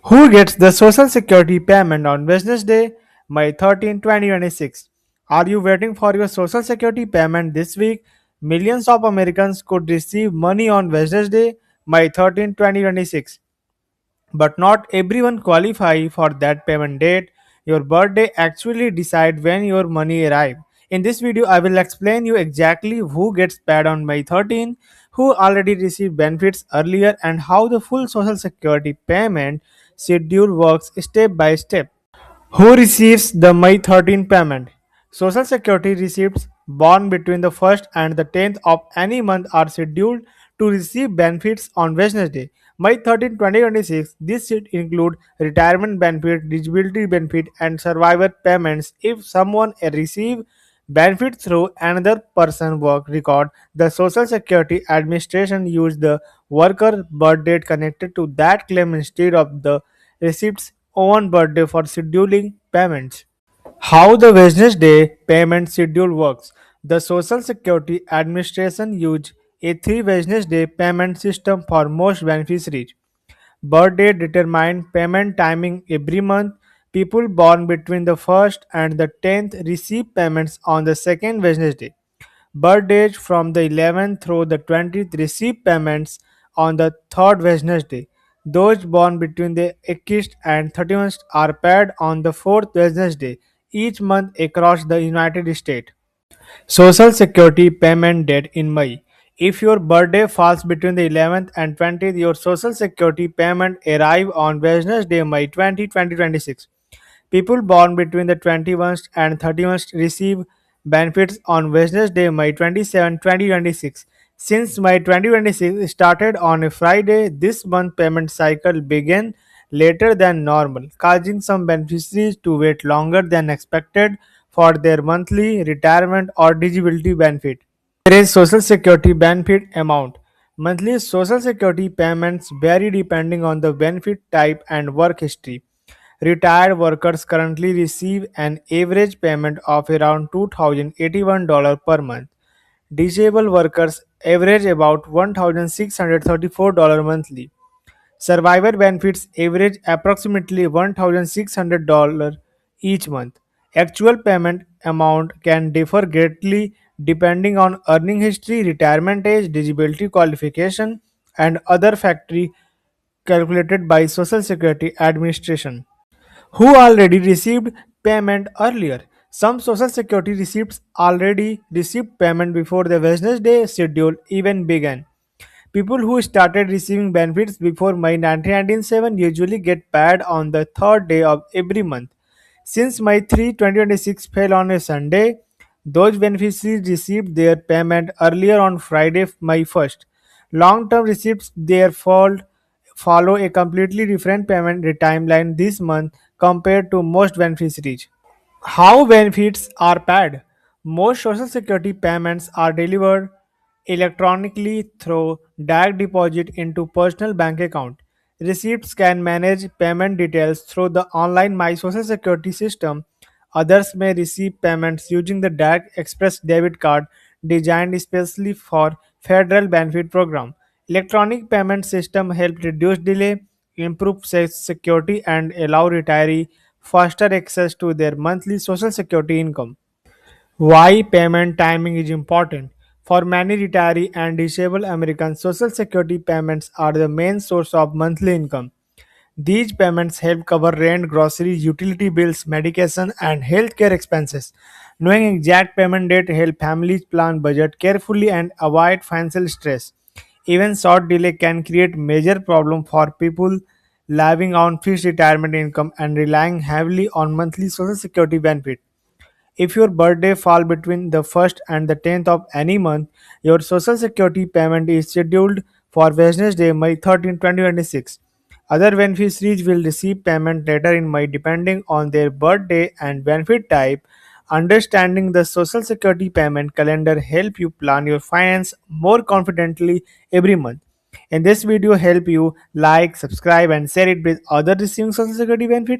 Who gets the Social Security payment on Business Day, May 13, 2026? Are you waiting for your Social Security payment this week? Millions of Americans could receive money on Business Day, May 13, 2026. But not everyone qualify for that payment date. Your birthday actually decide when your money arrive. In this video, I will explain you exactly who gets paid on May 13, who already received benefits earlier, and how the full Social Security payment schedule works step by step. Who receives the May 13 payment? Social Security receipts born between the 1st and the 10th of any month are scheduled to receive benefits on Wednesday, May 13, 2026. This should include retirement benefit, disability benefit, and survivor payments. If someone receives benefit through another person's work record, the Social Security Administration use the worker birth date connected to that claim instead of the receipt's own birthday for scheduling payments. How the Wednesday payment schedule works. The Social Security Administration uses a three Wednesday payment system for most beneficiaries. Birth date determine payment timing every month. People born between the 1st and the 10th receive payments on the second Wednesday. Birthdays from the 11th through the 20th receive payments on the third Wednesday. Those born between the 8th and 31st are paid on the fourth Wednesday each month across the United States. Social Security payment date in May. If your birthday falls between the 11th and 20th, your Social Security payment arrive on Wednesday, May 20, 2026. People born between the 21st and 31st receive benefits on Wednesday, May 27, 2026. Since May 2026 started on a Friday, this month payment cycle began later than normal, causing some beneficiaries to wait longer than expected for their monthly retirement or disability benefit. There is Social Security benefit amount. Monthly Social Security payments vary depending on the benefit type and work history. Retired workers currently receive an average payment of around $2,081 per month. Disabled workers average about $1,634 monthly. Survivor benefits average approximately $1,600 each month. Actual payment amount can differ greatly depending on earning history, retirement age, disability qualification, and other factors calculated by Social Security Administration who already received payment earlier. Some Social Security receipts already received payment before the Wednesday schedule even began. People who started receiving benefits before May 1997 usually get paid on the third day of every month. Since May 3, 2026 fell on a Sunday, those beneficiaries received their payment earlier on Friday, May 1st. Long-term receipts therefore follow a completely different payment timeline this month compared to most beneficiaries. How benefits are paid? Most Social Security payments are delivered electronically through direct deposit into personal bank account. Receipts can manage payment details through the online My Social Security system. Others may receive payments using the Direct Express debit card designed especially for federal benefit program. Electronic payment system help reduce delay, improve security and allow retiree faster access to their monthly social security income. Why payment timing is important? For many retiree and disabled Americans, social security payments are the main source of monthly income. These payments help cover rent, groceries, utility bills, medication, and healthcare expenses. Knowing exact payment date help families plan budget carefully and avoid financial stress. Even short delay can create major problem for people living on fixed retirement income and relying heavily on monthly social security benefit. If your birthday fall between the 1st and the 10th of any month, your social security payment is scheduled for Wednesday, May 13, 2026. Other beneficiaries will receive payment later in May depending on their birthday and benefit type. Understanding the social security payment calendar help you plan your finance more confidently every month. In this video help you like, subscribe and share it with other receiving social security benefits.